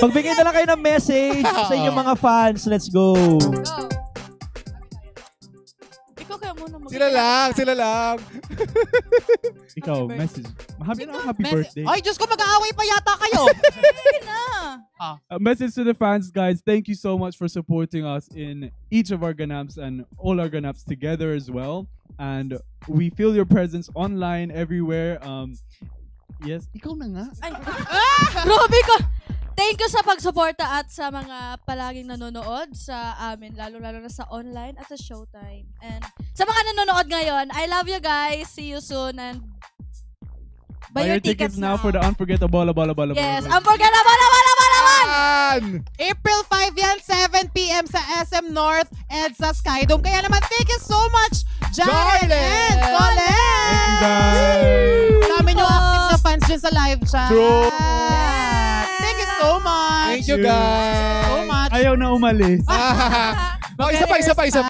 Magbigay na lang kayo ng message sa inyong mga fans. Let's go. Ikaw kaya muna Sila lang. Ikaw, message. Happy birthday. Ay, Diyos ko, mag-aaway pa yata kayo. A message to the fans, guys. Thank you so much for supporting us in each of our ganaps and all our ganaps together as well. And we feel your presence online everywhere. Yes, ikaw na nga. Grabe ka! Thank you sa pagsuporta at sa mga palaging nanonood sa amin, lalo-lalo na sa online at sa Showtime. And sa mga nanonood ngayon, I love you guys. See you soon and buy your tickets now for the unforgettable. Yes, unforgettable. April 5 yan, 7 p.m. sa SM North and sa Skydome. Kaya naman, thank you so much, Jaren and Colette! Thank you, guys! Marami nyo active na fans dyan sa live chat. True. Thank you so much. Thank you, guys. So much. Ayaw na umalis. Isa pa.